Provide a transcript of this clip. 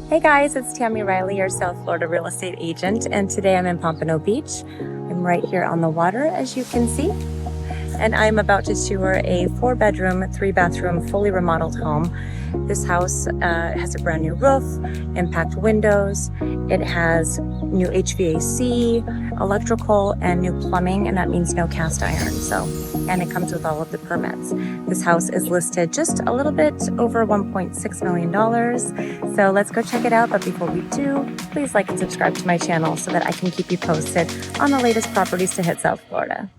Hey guys, it's Tami Reilly, your South Florida real estate agent, and today I'm in Pompano Beach. I'm right here on the water, as you can see, and I'm about to tour a 4-bedroom, 3-bathroom, fully remodeled home. This house has a brand new roof, impact windows. It has new HVAC, electrical, and new plumbing, and that means no cast iron. And it comes with all of the permits. This house is listed just a little bit over $1.6 million. So let's go check it out. But before we do, please like and subscribe to my channel so that I can keep you posted on the latest properties to hit South Florida.